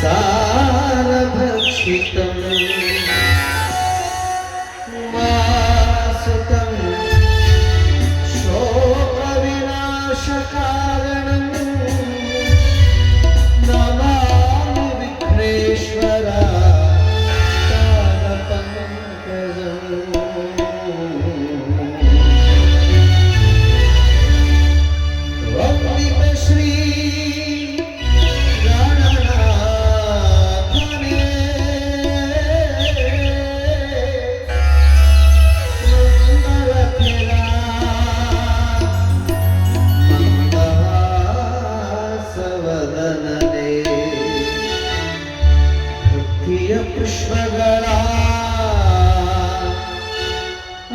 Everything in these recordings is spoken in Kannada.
सारभक्षितम् वासुतं शोकविनाशकारणं नमामि विघ्नेश्वरा ಪುಷ್ಪಗಳ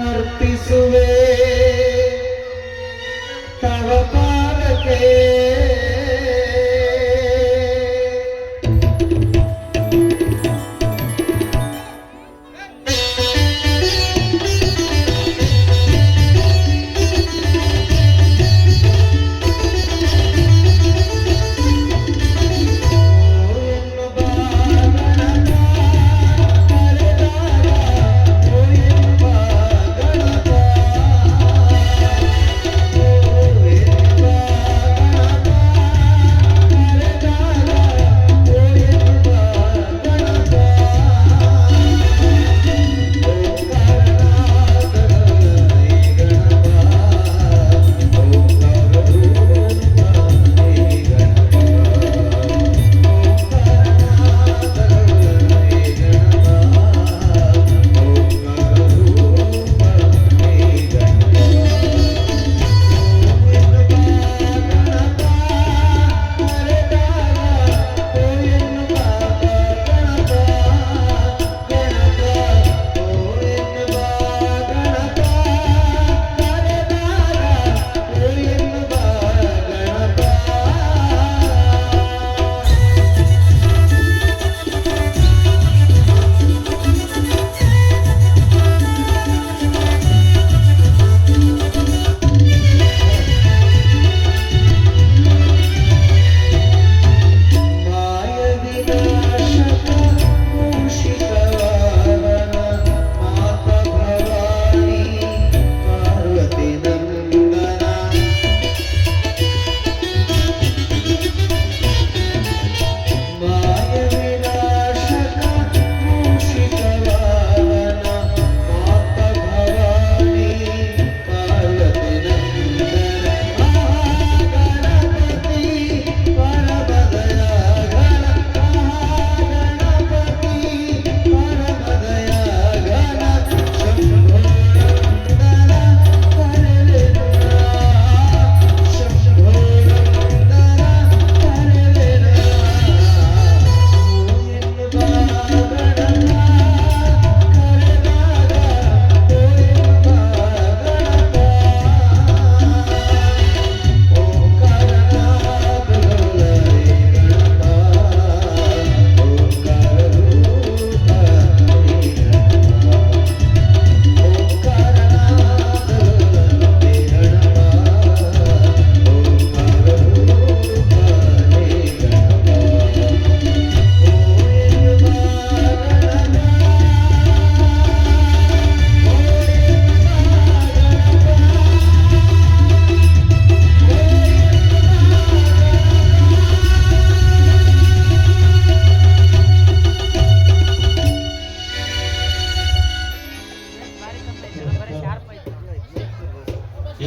ಅರ್ಪಿಸುವೆ ತವ ಪಾದಕ್ಕೆ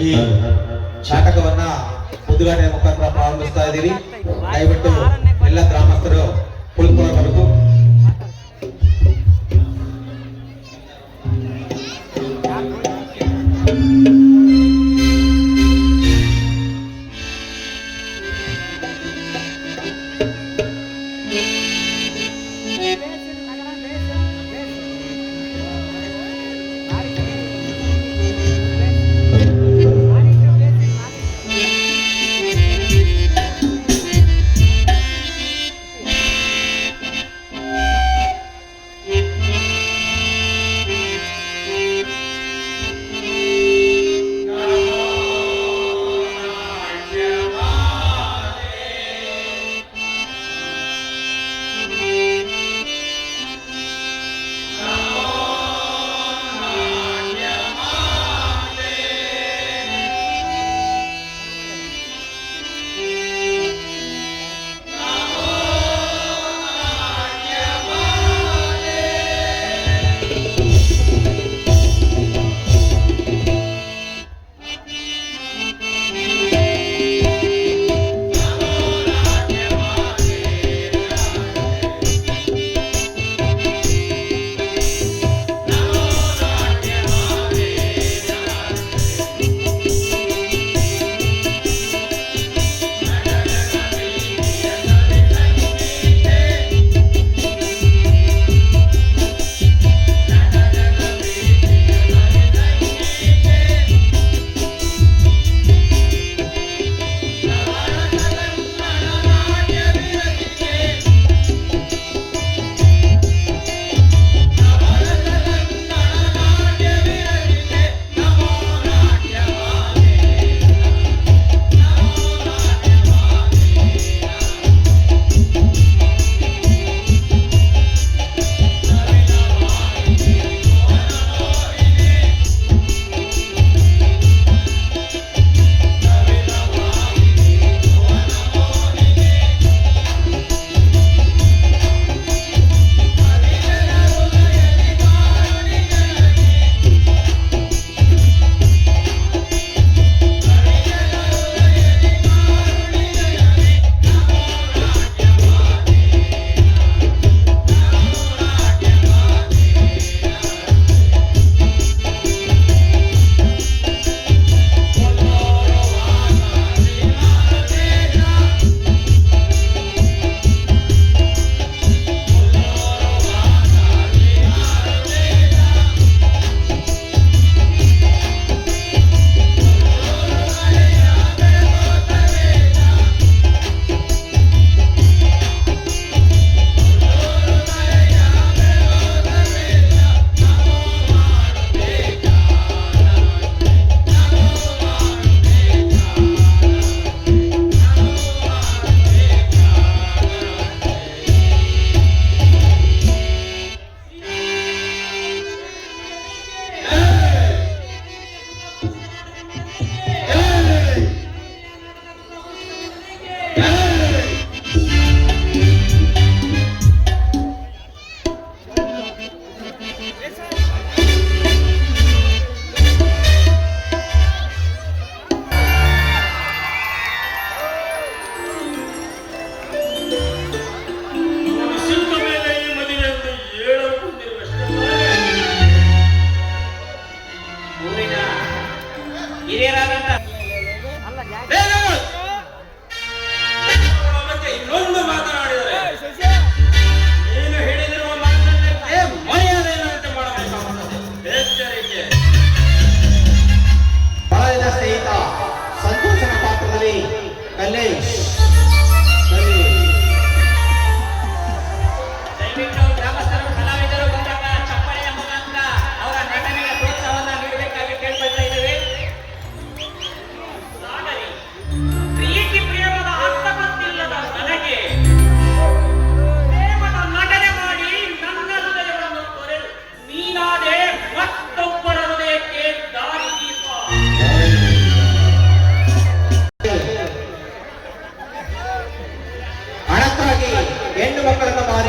ಈ ನಾಟಕವನ್ನ ಉದ್ಘಾಟನೆ ಮುಖಾಂತರ ಪ್ರಾರಂಭಿಸ್ತಾ ಇದ್ದೀರಿ. ದಯವಿಟ್ಟು ಎಲ್ಲ ಗ್ರಾಮಸ್ಥರು ಕುಳಿತುಕೊಳ್ಳಬೇಕು.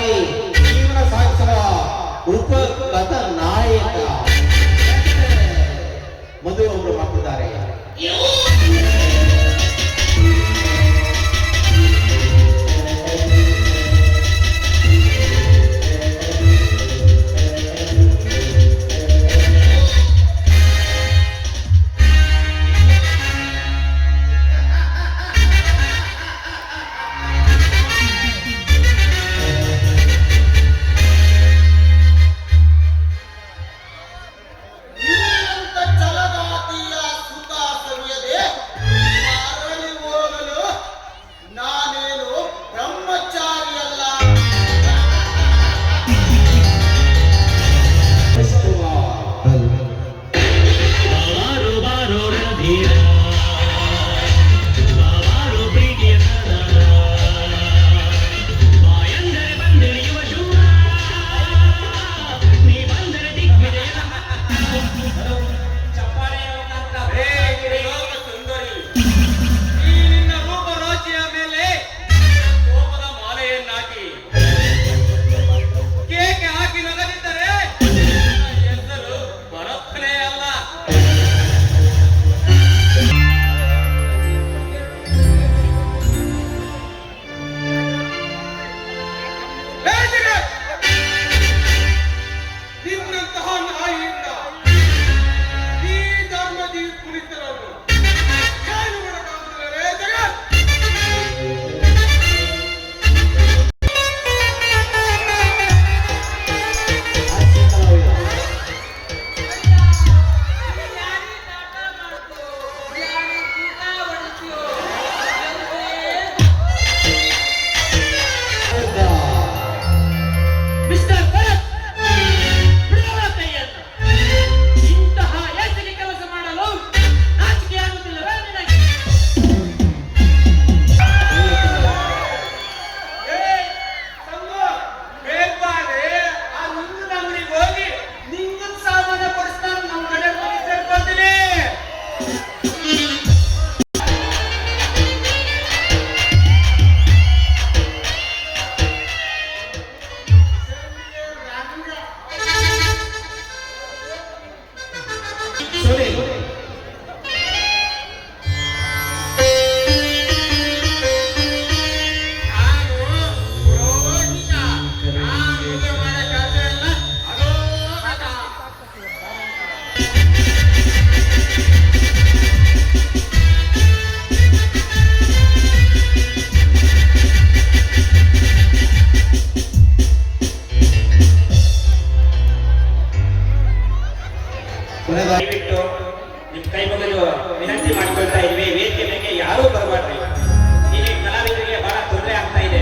ಸಾಗಿ ಜೀವನ ಸಾಗಿಸುವ ಉಪಕಥ ನಾಯಕ ಮಧು ಅವರು ಮಾಡ್ತಿದ್ದಾರೆ. ದಯವಿಟ್ಟು ನಿಮ್ಮ ಕೈ ಮುಗಿದು ವಿನಂತಿ ಮಾಡಿಕೊಳ್ತಾ ಇದ್ವಿ, ವೇದಿಕೆ ಮೇಲೆ ಯಾರೂ ಬರಬಾರ್ದು. ಇಲ್ಲಿ ಕಲಾವಿದರಿಗೆ ಬಹಳ ತೊಂದರೆ ಆಗ್ತಾ ಇದೆ.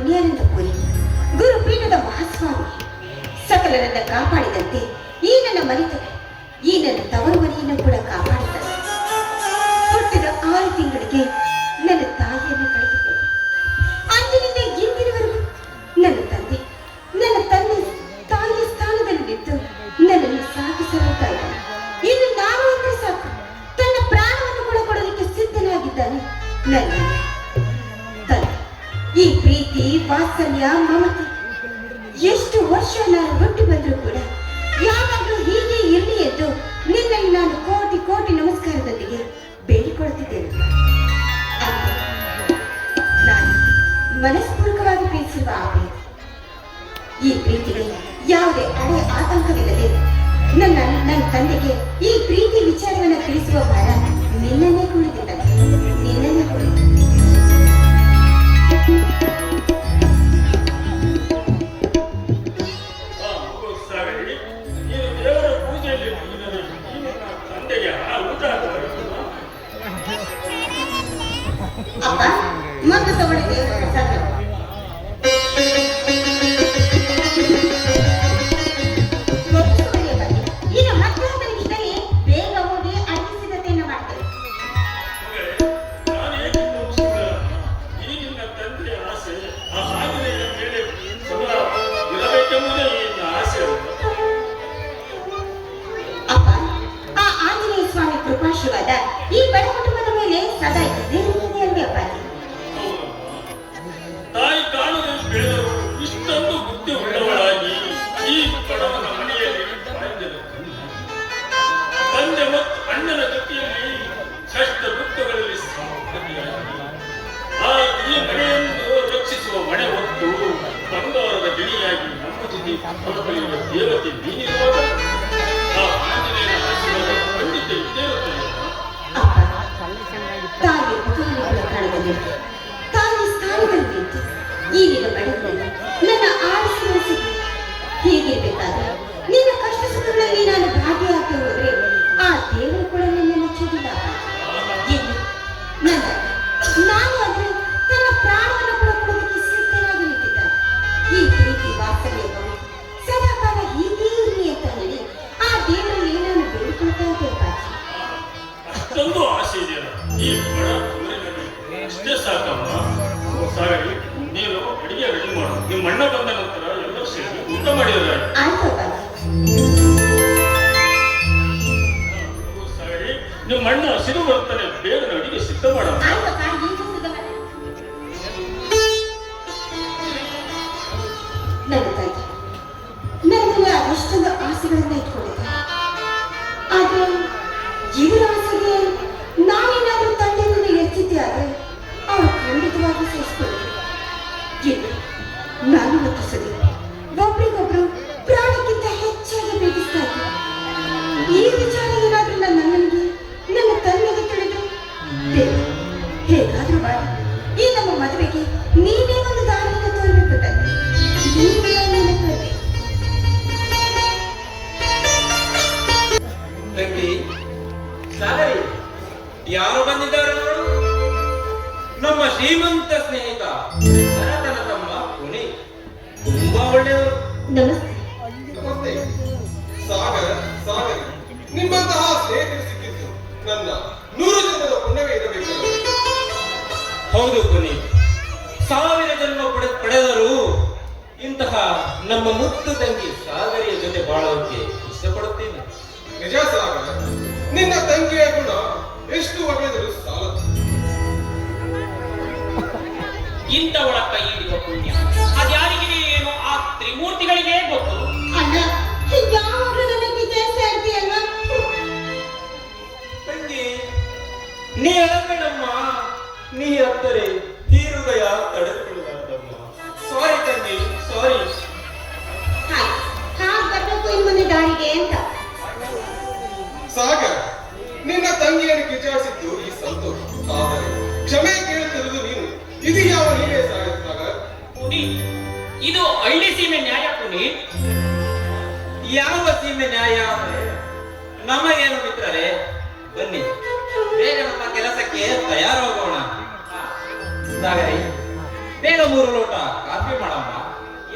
ಪುಣ್ಯಾನಂದಪುರಿ ಗುರುಪೀಠದ ಮಹಾಸ್ವಾಮಿ ಸಕಲರನ್ನ ಕಾಪಾಡಿದಂತೆ ಈ ನನ್ನ ಮನೆತನ ಈ ನನ್ನ ತವರು ಮನೆಯನ್ನು ಕೂಡ ಕಾಪಾಡಿದ್ದಾರೆ. ಹುಟ್ಟಿದ 6 ತಿಂಗಳಿಗೆ ನನ್ನ ತಾಯಿಯನ್ನು ಕಳೆದುಕೊಂಡೆ. ಅಂದಿನಿಂದ ಇಂದಿನವರೆಗೂ ನನ್ನ ತಂದೆ ತಾಯಿಯ ಸ್ಥಾನದಲ್ಲಿ ನಿಂತು ನನ್ನನ್ನು ಸಾಗಿಸಲ್ತಾ ಇದ್ದಾನೆ. ಇನ್ನು ನಾನು ಅಂದ್ರೆ ಸಾಕು, ತನ್ನ ಪ್ರಾಣವನ್ನು ಕೂಡ ಕೊಡಲಿಕ್ಕೆ ಸಿದ್ಧನಾಗಿದ್ದಾನೆ ನನ್ನ ತಂದೆ. ಈ ಪ್ರೀತಿ, ವಾತ್ಸಲ್ಯ, ಮಮತೆ ಎಷ್ಟು ವರ್ಷ ನಾನು ಹುಟ್ಟಿ ಬಂದರೂ ಕೂಡ ಯಾವಾಗಲೂ ಹೀಗೆ ಇರಲಿ ಎಂದು ನಿನ್ನಲ್ಲಿ ನಾನು ಕೋಟಿ ಕೋಟಿ ನಮಸ್ಕಾರದೊಂದಿಗೆ ಬೇಡಿಕೊಳ್ಳುತ್ತಿದ್ದೇನೆ. ನಾನು ಮನಸ್ಪೂರ್ವಕವಾಗಿ ಪ್ರೀತಿಸಿರುವ ಆ ಪ್ರೀತಿ, ಈ ಪ್ರೀತಿಗೆ ಯಾವುದೇ ಅಡೆ ಆತಂಕವಿಲ್ಲದೆ ನನ್ನ ತಂದೆಗೆ ಈ ಪ್ರೀತಿ ವಿಚಾರವನ್ನು ತಿಳಿಸುವ ಭಾರ ನಿನ್ನನ್ನೇ ಕುಳಿತಿದ್ದಾನೆ, ನಿನ್ನನ್ನೇ ಕುಳಿತು. ಅಪ್ಪ ಮದ್ದು ತಗೊಂಡಿದ್ದೆ ಸಾಕು. ಇನ್ನು ಮಧ್ಯಾಹ್ನದಲ್ಲಿ ಬೇಗ ಹೋಗಿ ಅಡಿಗೆ ಸಿದ್ಧತೆಯನ್ನು ಮಾಡ್ತೇವೆ. ಅಪ್ಪ, ಆ ಆಂಜನೇಯ ಸ್ವಾಮಿ ಕೃಪಾಶೀರ್ವಾದ ಈ ಬಡ ಕುಟುಂಬದ ಮೇಲೆ ಸದಾ ಇದ್ದೇ ಇರುತ್ತದೆ ಅಲ್ವೇ ಅಪ್ಪಾಜಿ? ತಾಯಿ ಕಾಣದೆ ಬೆಳೆದರು ಇಷ್ಟೊಂದು ಬುದ್ಧಿ ಉಳ್ಳವಳಾಗಿ ಈ ಬಡವನ ಮನೆಯಲ್ಲಿ ಬಾಳಿದರು. ತಂದೆ ಮತ್ತು ಅಣ್ಣನ ಜೊತೆಯಲ್ಲಿ ಕಷ್ಟ ದುಃಖಗಳಲ್ಲಿ ಸಹಭಾಗಿಯಾಗಿ ಈ ಮನೆಯನ್ನು ರಕ್ಷಿಸುವ ಮನೆ ಹೊತ್ತು ಬಂಗಾರದ ಗಿಣಿಯಾಗಿ ನಮ್ಮ ಜೊತೆ ಹೊರಬಲಿಯುವ ದೇವತೆ ನೀನಿರುವಾಗ ಆ ಆಂಜನೇಯನ ಆಶೀರ್ವಾದ ಖಂಡಿತ ಇದ್ದೇ ಇರುತ್ತದೆ. ತಾಯಿ ಮುಖವನ್ನು ಕಾಣದಲ್ಲಿ ತಾಯಿ ಸ್ಥಾನದಲ್ಲಿ ನಿಂತು ಈ ನಿನ್ನ ಬಡವರಲ್ಲಿ ನನ್ನ ಆರಿಸಿ ಹೀಗಿರ್ಬೇಕಾದ್ರೆ ನಿನ್ನ ಕಷ್ಟ ಸುಖಗಳಲ್ಲಿ ನಾನು ಭಾಗಿಯಾಗಿ ಹೋದ್ರೆ ಆ ದೇವರು ಕೂಡ ನನ್ನನ್ನು ಚುಡಿಲ್ಲ. ಎಂದು ನನ್ನ ನಾನು ಅಂದ್ರೆ ತನ್ನ ಪ್ರಾಣವನ್ನು ಕೂಡ ಕೊಡೋದಕ್ಕೆ ಸಿದ್ಧರಾಗಿ ನಿಂತಿದ್ದಾನೆ. ಈ ಪ್ರೀತಿ ವಾತ್ಸಲ್ಯವು ಸದಾಕಾಲ ಹೀಗೇ ಇರಲಿ ಅಂತ ಹೇಳಿ ಆ ದೇವರಲ್ಲಿ ನಾನು ಬೇಡಿಕೊಳ್ತಾ ಇದ್ದೇನೆ. ಅಷ್ಟೊಂದು ಆಸೆ ಇದೆಯಲ್ಲ ಈ ಬಡ ಊರಿನಲ್ಲಿ, ಅಷ್ಟೇ ಸಾಕಮ್ಮ. ಸಾಗರಿ, ನೀನು ಅಡಿಗೆ ರೆಡಿ ಮಾಡು. ನಿಮ್ಮ ಅಣ್ಣ ಬಂದ ನಂತರ ಎಲ್ಲರೂ ಸೇರಿ ಊಟ ಮಾಡಿದ್ರೆ ಸಾಗರಿ, ನಿಮ್ಮ ಅಣ್ಣ ಹಸಿರು ಬರ್ತಾನೆ, ಬೇಗ ಅಡಿಗೆ ಸಿದ್ಧ ಮಾಡ. ನನ್ನ ತಾಯಿ ನನ್ನ ಅದೆಷ್ಟೊಂದು ಆಸೆಗಳನ್ನ ಇಟ್ಕೊಂಡಿದ್ದೆ. ಆದ್ರೆ ಇವರ ಆಸೆಗೆ ನಾನೇನಾದ್ರೂ ತಂದೆಯನ್ನು ಎತ್ತಿದ್ದೆ ಆದ್ರೆ ಅವಳು ಖಂಡಿತವಾಗಿ ಸಹಿಸಿಕೊಳ್ಳಿ. ನಾನು ಒಪ್ಪಿಸದೆ ಒಬ್ರಿಗೊಬ್ರು ಪ್ರಾಣಕ್ಕಿಂತ ಹೆಚ್ಚಾಗಿ ಪ್ರೀತಿಸ್ತಾ ಇದ್ದೆ. ಈ ವಿಚಾರ ಏನಾದ್ರೂ ನನಗೆ ನನ್ನ ತಂದೆಗೆ ತಿಳಿದು ಹೇಗಾದ್ರೂ ಮಾಡಿ ಈ ನಮ್ಮ ಮದುವೆಗೆ ನೀನೇ ಒಂದು ದಾರಿಯನ್ನು ತೋರಬೇಕು ತಂದೆ. ತಂಗಿ ಸಾಗರಿ, ಯಾರು ಬಂದಿದ್ದಾರೆ ನೋಡು. ನಮ್ಮ ಶ್ರೀಮಂತ ಸ್ನೇಹಿತ ಭರತನ ತಮ್ಮ ಪುನಿ. ತುಂಬಾ ಒಳ್ಳೆಯವರು. ನಮಸ್ತೆ. ನಮಸ್ತೆ ಸಾಗರ್, ನಿಮ್ಮಂತಹ ಸ್ನೇಹಿತರು ಸಿಕ್ಕಿದ್ದು ನನ್ನ 100 ಜನ್ಮದ ಪುಣ್ಯವೇ ಇರಬೇಕಲ್ಲ. ಹೌದು ಪುನಿ, 1000 ಜನ್ಮ ಪಡೆದರೂ ಇಂತಹ ನಮ್ಮ ಮುತ್ತು ತಂಗಿ ಸಾಗರಿಯ ಜೊತೆ ಬಾಳೋಕೆ ಇಷ್ಟಪಡುತ್ತೇನೆ. ನಿಜ ಸಾಗರ್, ನಿನ್ನ ತಂಗಿಯ ಗುಣ ಎಷ್ಟು ಹೊಗಳಿದರೂ ಸಾಲದು. ಇಂಥವಳ ಕೈ ಹಿಡಿಯುವ ಪುಣ್ಯ ಅದ್ಯಾರಿಗೆ ಏನು ಆ ತ್ರಿಮೂರ್ತಿಗಳಿಗೆ ಗೊತ್ತು. ಅಣ್ಣ, ಯಾವಾಗಲೂ ನನ್ನ ವಿಚಾರಿಸ್ತಾ ಇರ್ತೀಯಲ್ವಾ? ತಂಗಿ, ನೀ ಅಳಬೇಡಮ್ಮ. ನೀ ಅಂದರೆ ಈ ಹೃದಯ ತಡೆದುಕೊಳ್ಳಲಾರದಮ್ಮ. ಸಾರಿ ತಂಗಿ, ಸಾರಿ. ಹಾಗೆ ಬರ್ಬೇಕು ಇನ್ನು ಮುಂದೆ ದಾರಿಗೆ ಅಂತ. ಸಾಗರ್, ನಿನ್ನ ತಂಗಿಯನ್ನು ವಿಚಾರಿಸಿದ್ದು ಈ ಸಂತೋಷ. ಆದರೆ ಕ್ಷಮೆ ಕೇಳುತ್ತಿರುವುದು ನೀನು. ಇದು ಯಾವ ನೀವೇ ಸಾಗರ್? ಪುನೀತ್, ಇದು ಹಳ್ಳಿ ಸೀಮೆ ನ್ಯಾಯ ಪುನೀತ್. ಯಾವ ಸೀಮೆ ನ್ಯಾಯ ಅಂದ್ರೆ ನಮಗೇನು ಮಿತ್ರರೇ? ಬನ್ನಿ, ಬೇಗ ನಮ್ಮ ಕೆಲಸಕ್ಕೆ ತಯಾರಾಗೋಣ. ಸಾಗರಿ, ಬೇಗ 3 ಲೋಟ ಕಾಫಿ ಮಾಡಮ್ಮ,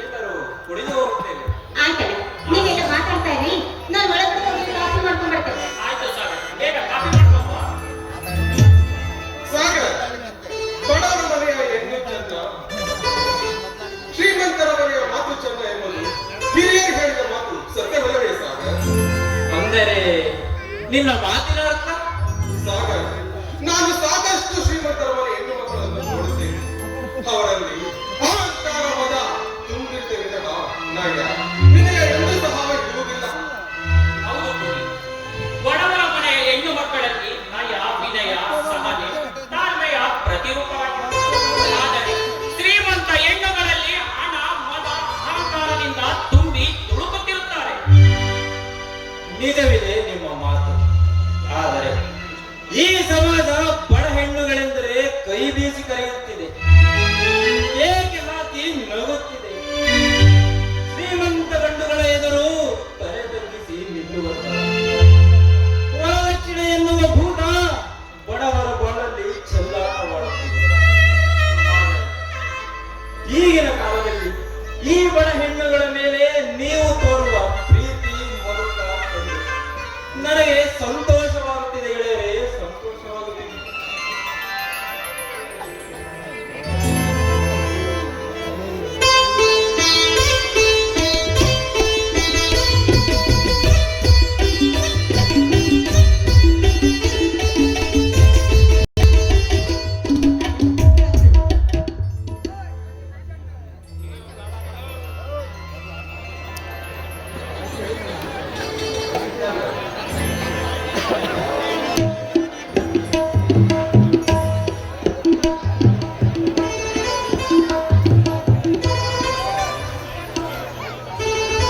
ಎಲ್ಲರೂ ಕುಡಿದು ಹೋಗುತ್ತೇವೆ. ಆಯ್ತಲ್ಲ, ನೀವೆಲ್ಲ ಮಾತಾಡ್ತಾ ಇರಿ, ನಾನು ಒಳಗಡೆ ಹೋಗಿ ಕಾಫಿ ಮಾಡ್ಕೊಂಡ್ ಬರ್ತೇನೆ. ಆಯ್ತು ಸಾಗರ್, ಬೇಗ ಕಾಫಿ ಮಾಡ್ಕೊಂಬ. ಸಾಗರ್, ಬಡವರ ಮನೆಯ ಹೆಣ್ಣು ಚಂದ, ಶ್ರೀಮಂತರ ಮನೆಯ ಮಾತು ಚಂದ ಎಂಬುದು ಹಿರಿಯರು ಹೇಳಿದ ಮಾತು ಸತ್ಯವಲ್ಲವೇ ಸಾಗರ್? ಅಂದರೆ ನಿನ್ನ ಮಾತಿನ ಅರ್ಥ? ಸಾಗರ್, ನಾನು ಸಾಕಷ್ಟು ಶ್ರೀಮಂತರ ಮನೆ ಹೆಣ್ಣು ಮಕ್ಕಳನ್ನು ನೋಡುತ್ತೇನೆ. ಅವರಲ್ಲಿ ಅಹಂಕಾರ ಮದ ತುಂಬಿರ್ತೇವೆ ವಿನಃ ನಯ ವಿನಯ ಎಂದು ಸಹ ಇರುವುದಿಲ್ಲ. ಹೌದು ಪುರಿ. ಬಡವರ ಮನೆಯ ಹೆಣ್ಣು ಮಕ್ಕಳಲ್ಲಿ ನಯ, ವಿನಯ, ಸಹನೆ, ತಾಳ್ಮೆಯ ಪ್ರತಿರೂಪವಾಗಿದೆ. ಆದರೆ ಶ್ರೀಮಂತ ಹೆಣ್ಣುಗಳಲ್ಲಿ ಹಣ, ಮದ, ಅಹಂಕಾರದಿಂದ ತುಂಬಿ ತುಳುಕುತ್ತಿರುತ್ತಾರೆ. ನಿಜವಿದೆ ನಿಮ್ಮ ಮಾತು. ಆದರೆ ಈ ಸಮಾಜ ಬಡ ಹೆಣ್ಣುಗಳೆಂದರೆ ಕೈ ಬೀಸಿ ಕರೆಯುತ್ತಿದೆ, ಏಕೆ ಹಾಕಿ ನಗುತ್ತಿದೆ. ಶ್ರೀಮಂತ ಗಂಡುಗಳ ಎದುರು ತಲೆ ತಗ್ಗಿಸಿ ನಿಲ್ಲುವಂತಹ ವರದಕ್ಷಿಣೆ ಎನ್ನುವ ಭೂತ ಬಡವರ ಬಾಳಲ್ಲಿ ಚೆಲ್ಲಾಟವಾಡುತ್ತಿದೆ. ಈಗಿನ ಕಾಲದಲ್ಲಿ ಈ ಬಡ ಹೆಣ್ಣುಗಳ ಮೇಲೆ ನೀವು ತೋರುವ ಪ್ರೀತಿ ಮರುಕ ಕಂಡು ನನಗೆ ಸಂತೋಷವಾಗುತ್ತಿದೆ ಗೆಳೆಯರೇ, ಸಂತೋಷವಾಗುತ್ತಿದೆ.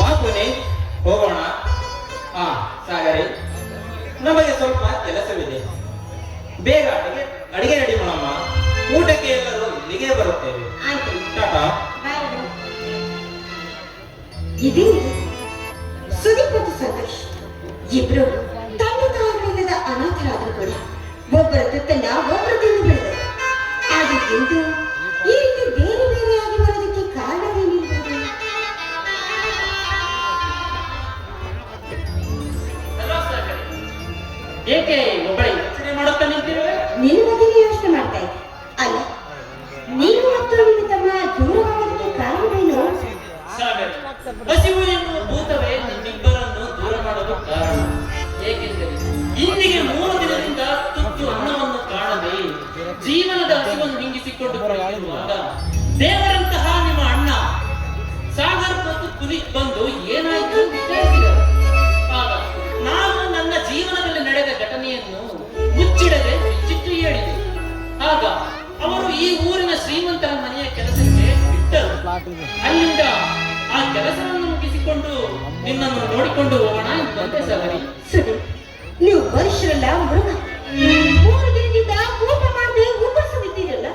ಬಾಪುನಿ, ಹೋಗೋಣ. ಸಾಗರಿ, ನಮಗೆ ಸ್ವಲ್ಪ ಕೆಲಸವಿದೆ. ಬೇಗ ಅಡಿಗೆ ರೆಡಿ ಮಾಡಮ್ಮ, ಊಟಕ್ಕೆ ಎಲ್ಲರೂ ಇಲ್ಲಿಗೆ ಬರುತ್ತೇವೆ. ಆಯ್ತು, ಟಾಟಾ. ಬಾಯ್. ಇದೇನಿದು? ಸುದೀಪ್ ಮತ್ತು ಸಂತೋಷ್ ಇಬ್ರು ತಂದೆ ತಾಯಿಗಳಿಲ್ಲದ ಅನಾಥರಾದ್ರೂ ಕೂಡ ಒಬ್ಬರ ತುತ್ತನ್ನ ಒಬ್ಬರು ತಿಂದು ಬೆಳೆದರು. ಆದ್ರೆ ಇಂದು ಈ ರೀತಿ ಬೇರೆ ಬೇರೆಯಾಗಿ ಬರೋದಕ್ಕೆ ಕಾರಣವೇನಿರ್ಬೋದು? ಅಲ್ವಾ ಸಾಗರ್? ಏಕೆ ಒಬ್ಬಳೆ ಯೋಚನೆ ಮಾಡುತ್ತಾ ನಿಂತಿರುವೆ? ನಿನ್ನ ಬಗ್ಗೆ ಯೋಚನೆ ಮಾಡ್ತಾ ಇದ್ದೆ. ಅಲ್ಲ, ನೀನು ಮತ್ತು ನಿನ್ನ ತಮ್ಮ ದೂರವಾಗೋದಕ್ಕೆ ಕಾರಣವೇನು? ಸಾಗರ್, ಹಸಿವು ಎನ್ನುವ ಭೂತವೇ ನಿಮ್ಮಿಬ್ಬರನ್ನು ದೂರ ಮಾಡಲು ಕಾರಣ. ಏಕೆಂದರೆ ಇಂದಿಗೆ 3 ದಿನದಿಂದ ತುತ್ತು ಅನ್ನವನ್ನು ಕಾಣದೆ ಜೀವನದ ಹಸಿವನ್ನು ಹಿಂಗಿಸಿಕೊಂಡು ಕುಳಿತಿರುವಾಗ ದೇವರಂತಹ ನಿಮ್ಮ ಅಣ್ಣ ಸಾಗರ್ ಮತ್ತು ಪುನೀತ್ ಬಂದು ಏನಾಯ್ತು ಅಂತ ವಿಚಾರಿಸಿದರು. ಆಗ ನಾನು ನನ್ನ ಜೀವನದಲ್ಲಿ ನಡೆದ ಘಟನೆಯನ್ನು ಮುಚ್ಚಿಡದೆ ಬಿಚ್ಚಿಟ್ಟು ಹೇಳಿದೆ. ಆಗ ಅವರು ಈ ಊರಿನ ಶ್ರೀಮಂತರ ಮನೆಯ ಕೆಲಸಕ್ಕೆ ಬಿಟ್ಟರು. ಅಲ್ಲಿಂದ ಆ ಕೆಲಸವನ್ನು ಮುಗಿಸಿಕೊಂಡು ನಿನ್ನನ್ನು ನೋಡಿಕೊಂಡು ಹೋಗೋಣ ಎಂಬಂತೆ ಸವರಿ. ಸುಡು, ನೀವು ವರ್ಷರಲ್ಲ ಮೃಗ. 3 ದಿನದಿಂದ ಊಟ ಮಾಡದೆ ಉಪವಾಸ ಬಿಟ್ಟಿರಲ್ಲ.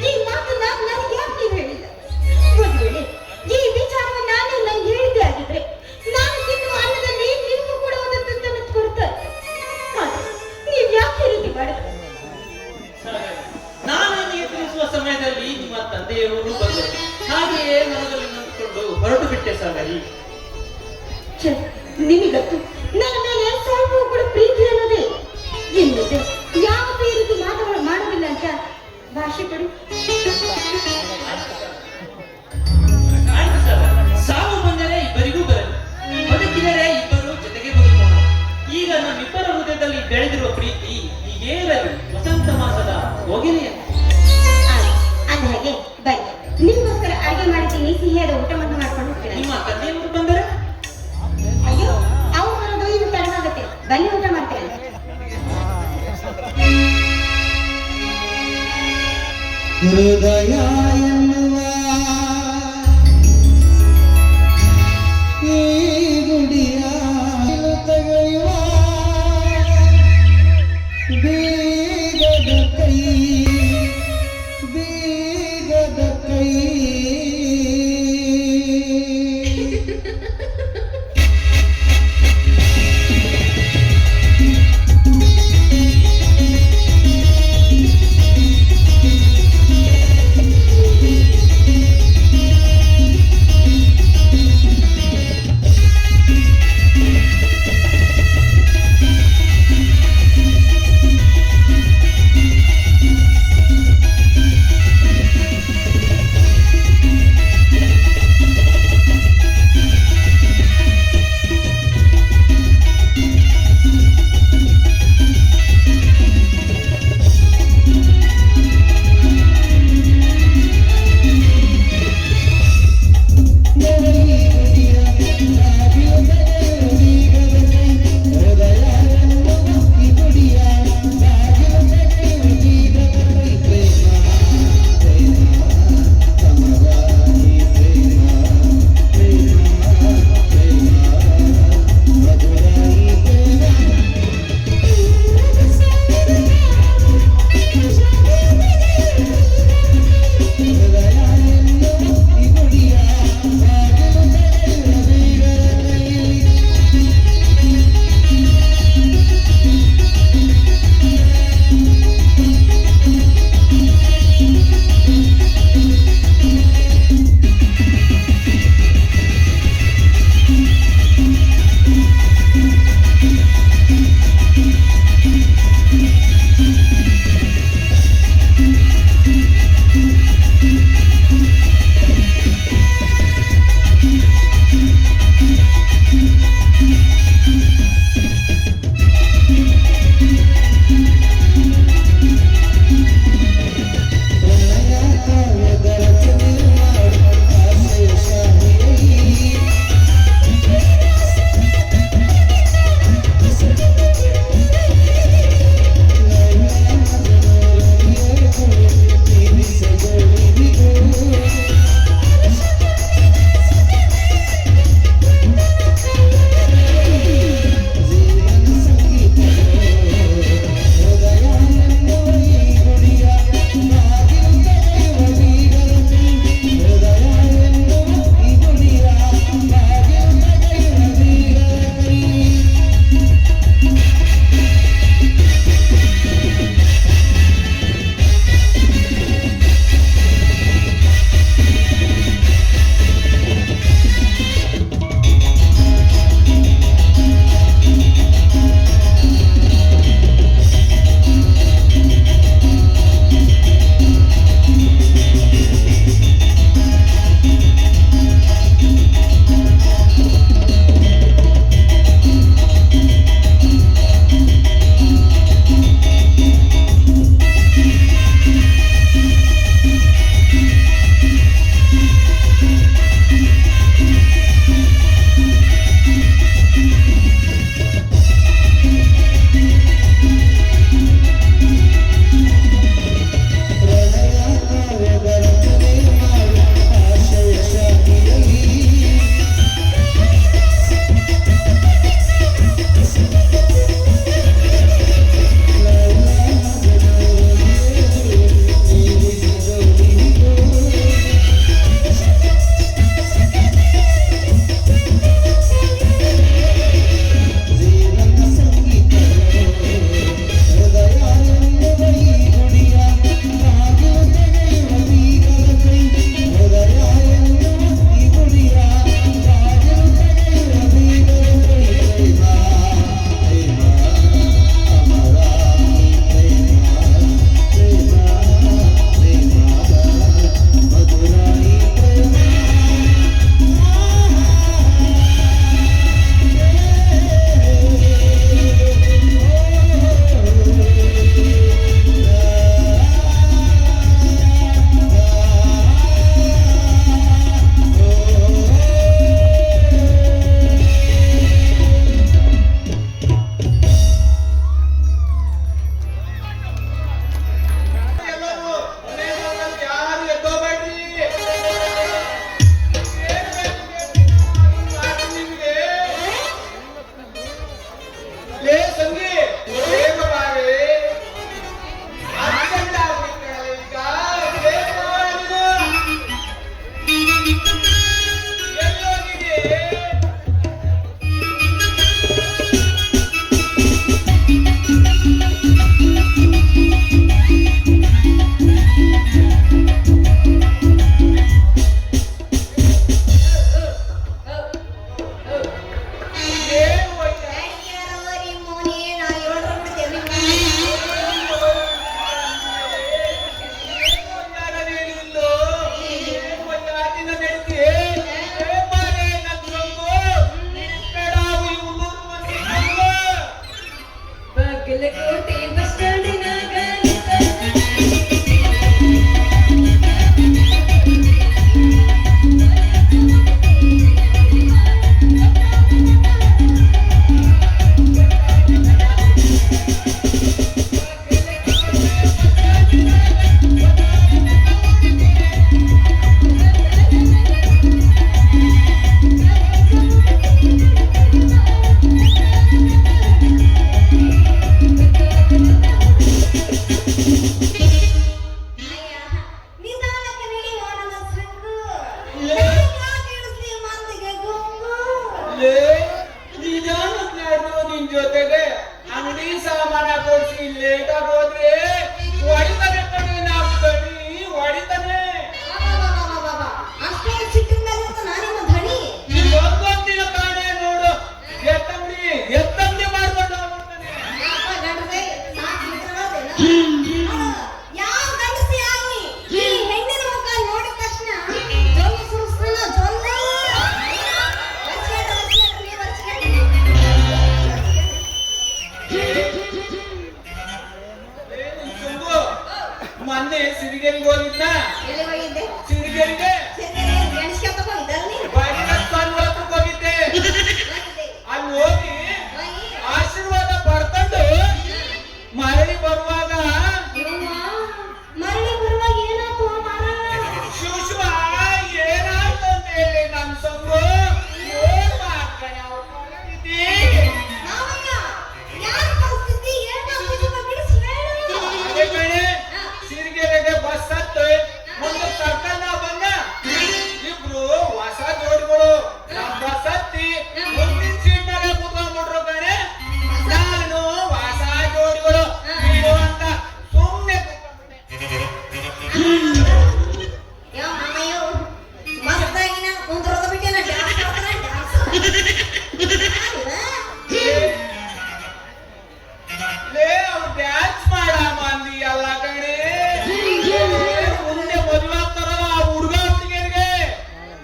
ಈ ಮಾತನ್ನ ನನಗೆ ಯಾಕೆ ನೀವು ಹೇಳಿಲ್ಲ? ಒಂದು ವೇಳೆ ಈ ವಿಚಾರವನ್ನು ನಾನು ನಂಗೆ ಹೇಳಿದ್ದೆ ಆಗಿದ್ರೆ ನಾನು ತಿನ್ನುವ ಅನ್ನದಲ್ಲಿ ನಿಮಗೂ ಕೂಡ ಒಂದು ತುತ್ತನ್ನು ಕೊಡ್ತಾರೆ. ಆದ್ರೆ ನೀವು ಯಾಕೆ ಈ ರೀತಿ ಮಾಡಿದ್ರೆ? ನಾನು ನಿನಗೆ ತಿಳಿಸುವ ಸಮಯದಲ್ಲಿ ನಿಮ್ಮ ತಂದೆಯವರು ಬಂದರು. ಹಾಗೆಯೇ ಮನದಲ್ಲಿ ನಿಂತುಕೊಂಡು ಹೊರಟು ಬಿಟ್ಟೆ ಸಾಗರಿ. ನಿಮಗತ್ತು ನನ್ನ ಮೇಲೆ ಸ್ವಲ್ಪ ಕೂಡ ಪ್ರೀತಿ ಅನ್ನೋದೇ ಇನ್ನಿದೆ. ಯಾವತ್ತೂ ಈ ರೀತಿ ಮಾತುಗಳು ಮಾಡೋದಿಲ್ಲ ಅಂತ ಭಾಷೆ ಕೊಡಿ. ಆಯ್ತು ಸಾಗರ್, ಸಾವು ಬಂದರೆ ಇಬ್ಬರಿಗೂ ಬರಲಿ, ಬದುಕಿದರೆ ಇಬ್ಬರು ಜೊತೆಗೆ ಬದುಕೋಣ. ಈಗ ನಮ್ಮಿಬ್ಬರ ಹೃದಯದಲ್ಲಿ ಬೆಳೆದಿರುವ ಪ್ರೀತಿ ಹೀಗೇ ಇರಲಿ. ವಸಂತ ಮಾಸದ ಹೋಗಿರಿ. ಅಂದ ಹಾಗೆ ಬನ್ನಿ, ನಿಮಗೋಸ್ಕರ ಅಡಿಗೆ ಮಾಡಿದ್ದೀನಿ. ಸಿಹಿಯಾದ ಊಟವನ್ನು ಮಾಡ್ಕೊಂಡು ಹೋಗ್ತೀನಿ. ನಿಮ್ಮ ತಂದೆಯವರು ಬಂದರೆ ಅಯ್ಯೋ, ಅವ್ರು ಬರೋದು ಇನ್ನು ತಡವಾಗುತ್ತೆ. ಬನ್ನಿ, ಊಟ ಮಾಡ್ತೇನೆ. ಹೃದಯ ಎನ್ನುವ ಈ ಗುಡಿಯ ತೆಗೆಯುವ ಬೀಗದ ಕೈ, ಬೀಗದ ಕೈ. ಎಲ್ಲೋಗಿದೆ? ಏನು ವಯ್ಯ? ಬಾಗಲಕೋಟೆ ಬಸ್ ಸ್ಟ್ಯಾಂಡಿನಾಗ ನಿಧಾನಕ್ಕೆ ನಡೆಯುವ ನನ್ನ ಸಂಗು. ಯಾಕೆ ಇಳಿಸ್ಲಿ ಮಾತಿಗೆ ಗುಂಗು? ನಿನ್ ಜೊತೆಗೆ ಅಂಗಡಿ ಸಾಮಾನ ಕೊಡ್ಸಿ ಲೇಟ್ ಆಗಿ ಹೋದ್ರೆ ಹೊಡಿತಾನೆ ಕಣಿ ನಾವು ಕಣಿ ಹೊಡಿತಾನೆ. ಅಬ್ಬಬ್ಬಬ್ಬಬ್ಬಬ್ಬ. ಅಷ್ಟೊಂದು ಸಿಟ್ಟಿನ ಮೇಲೆ ಇರ್ತಾನ ನಿಮ್ಮ ಧಣಿ. ಒಂದೊಂದಿನ ಕಾಣೆ ನೋಡು ಎತ್ತಂಗಡಿ ಮಾಡ್ಕೊಂಡು ಹೋಗ್ಬಿಡ್ತಾನೆ. ಯಾಪ ಗಂಡಸೇ, ಸಾಕ್ ಬಿಟ್ಕೊಳ್ಳೋದೇನ? ನೋಡು, ಯಾವ ಗಂಡಸೇ ಆಗ್ಲಿ, ಈ ಹೆಣ್ಣಿನ ಮುಖ ನೋಡಿದ ತಕ್ಷಣ ಜೊಲ್ಲು ಸುರಿಸ್ತಾನ, ಜೊಲ್ಲು. ಒರ್ಸ್ಕೊಂಡ್ರೆ, ನೀವ್ ಒರ್ಸ್ಕೊಂಡ್ರಿ. ಸುಂಬು ಮೊನ್ನೆ ಸಿರಿಗೆರಿಗೆ ಹೋಗಿದ್ನ ಎಲ್ಲಿ ಹೋಗಿದ್ದೆ? ಸಿರಿಗೆರಿಗೆ ಸರಿ, ಗೆಣಸ್ಕೊಳ್ತಾ ಹೋಗಿದ್ದಲ್ಲ ನೀನು? ಹೋಗಿದ್ದೆ. ಹೋಗಿದ್ದೆ. ಅಲ್ಲಿ ಹೋಗಿ ಹೋಗಿ, ಆಶೀರ್ವಾದ ಪಡ್ಕೊಂಡು ಮರಳಿ ಬರುವಾಗ ಯವ್ವ, ಮರಳಿ ಬರುವಾಗ ಏನಾಯ್ತು ಮಾರ? ಶಿವ ಏನಾಯ್ತು ಅಂತ ಹೇಳಿ ನಮ್ ಸಂಗು ಏನ್ ಮಾಡ್ತಾನೆ ಅವ್ರ ಪರಿಸ್ಥಿತಿ? ಮಾವಯ್ಯ, ಯಾರ್ ಪರಿಸ್ಥಿತಿ ಏನಾಗ್ತಿದೆ ಅಂತ ಬಿಡಿಸಿ ಹೇಳು. ಅದೇ ಕಣೆ ಸಿರಿಗೆರೆಗೆ ಬಸ್ ಹತ್ತು ಮುಂದೆ ಸರ್ಕಲ್ ನಾ ಬಂದ ಇಬ್ರು ಹೊಸ ಜೋಡಿಗಳು ನಮ್ ಬಸ್ ಹತ್ತಿ ಮುಂದಿನ ಸೀಟ್ನಾಗ ಕುತ್ಕೊಂಡ್ಬಿಟ್ರು ಕಣೆ. ನಾನು ಹೊಸ ಜೋಡಿಗಳು ಬಿಡು ಅಂತ ಸುಮ್ನೆ ಕೂತ್ಕೊಂಡ್ಬಿಟ್ಟೆ. ಯಾವ ಮಾಮಯ್ಯೋ, ಮಸ್ತಾಗಿ ನಾನು ಕುಂದ್ರೋದು ಬಿಟ್ಟೆ ನಾ ಡ್ಯಾನ್ಸ್ ಮಾಡ್ತಾನೆ, ಡ್ಯಾನ್ಸ್. ಲೇ ಅವ್ರು ಡ್ಯಾನ್ಸ್ ಮಾಡಮ್ಮ ಅಂದಿ ಅಲ್ಲ ಕಣೆ. ಮುಂದೆ ಮದುವೆ ಆಗ್ತಾರಲ್ಲ ಆ ಹುಡುಗ ಹುಡುಗಿಯರಿಗೆ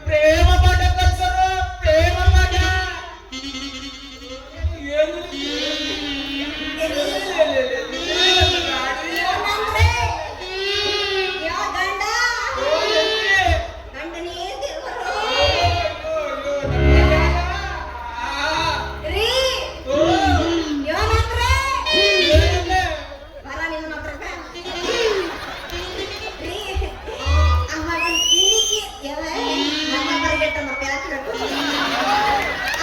ಪ್ರೇಮ ಪಾಠ ಕಲ್ಸರು, ಪ್ರೇಮ ಪಾಠ. ಏನು ಏನಂದ್ರೆ, ಯಾವ ಗಂಡ? ಗಂಡನೇ ದೇವರು. ರೀ, ಏನಂದ್ರೆ? ಬರ ನಿಮ್ಮ ಹತ್ರ ಬಾ. ರೀ, ಅವಾಗ ನಿನಗೆ ಯಾವ ನಮ್ಮ ಬರ್ಗೆಟ್ಟಮ್ಮ ಪ್ಯಾಕ್ ಹಾಕ್ಕೊಂಡು.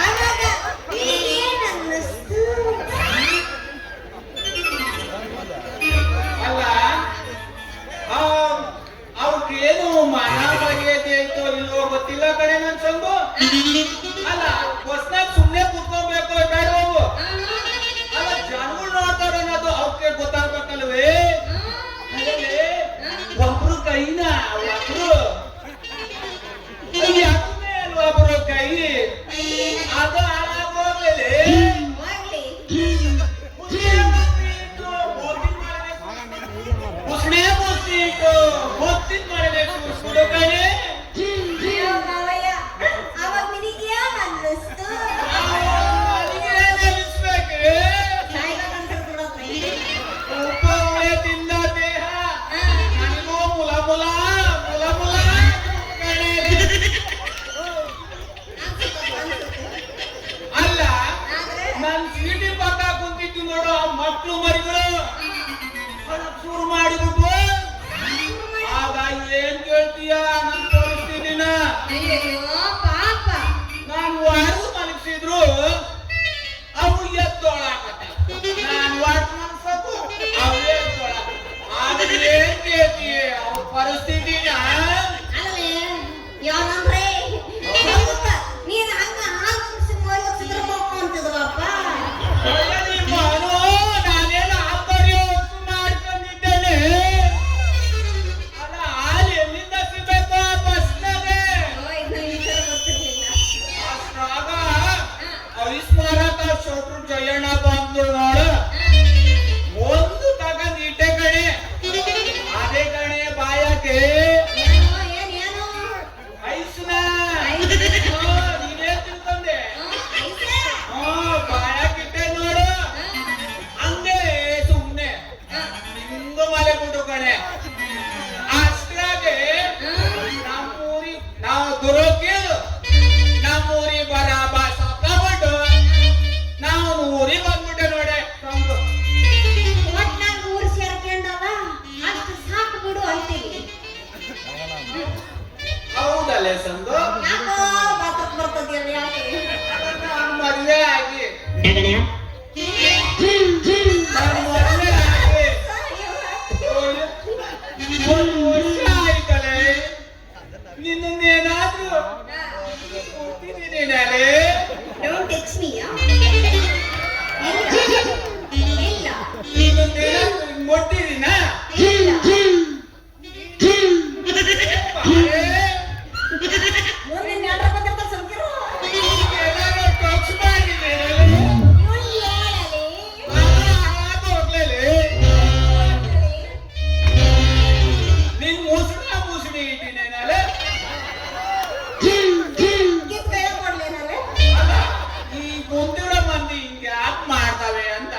ಅವಾಗ ನಿನಗೆ ಏನ್ ಅನ್ನಿಸ್ತು? ಅಲ್ಲ ಅವ್ರಿಗೇನು ಮನ ಬಗೆಯದೆ ಆಯ್ತೋ ಇಲ್ವೋ ಗೊತ್ತಿಲ್ಲ ಕಡೆ ನನ್ ಸಂಗು. ಅಲ್ಲ ಬಸ್ನಾಗ ಸುಮ್ನೆ ಕುತ್ಕೊಬೇಕು ಬೇಡ ಹೋಗು. ಅಲ್ಲ ಜನಗಳು ನೋಡ್ತಾರ ಅನ್ನೋದು ಅವ್ರಿಗೆ ಗೊತ್ತಾಗ್ಬೇಕಲ್ವೇ? ಅಲ್ಲೇ ಒಬ್ರು ಕೈನ ಒಬ್ರು ಯಾಕಂದ್ರೆ ಅಲ್ವಾ ಒಬ್ರು ಕೈ ಅದು ಹಾಳಾಗೋಗ್ಮೇಲೆ ಹೋಗ್ಲಿ. ಮುಸ್ಲಿಂ ಮುಸ್ಲಿಂ ಮುಸ್ಲಿಂ ಮಾಡಬೇಕು ಸುಡು ಕಡೆ. ಅಯ್ಯೋ ಮಾವಯ್ಯ, ಅವಾಗ ನಿನಗೆ ಏನ್ ಅನ್ನಿಸ್ತು? ನೀನಾಲೆ ಡೋಂಟ್ ಟೆಕ್ಸ್ ಮೀ ಇಲ್ಲ ನೀನೊಂದೇನ ಮೊಟ್ಟಿದೀನ ಇಲ್ಲ ಮುಂದೆ ನಾಟಕ ಬಂದಿರ್ತ ಸಂಕಿರು ಏನಾದ್ರು ಟಚ್ ಮಾಡಿದೆ ನೀನ್ ಮುಸುಡಿ ಇಟ್ಟಿನೇನಲ್ಲ ಅಲ್ಲ ಈ ಮುಂದಿನ ಮಂದಿ ಹಿಂಗೆ ಯಾಕೆ ಮಾಡ್ತವೆ ಅಂತ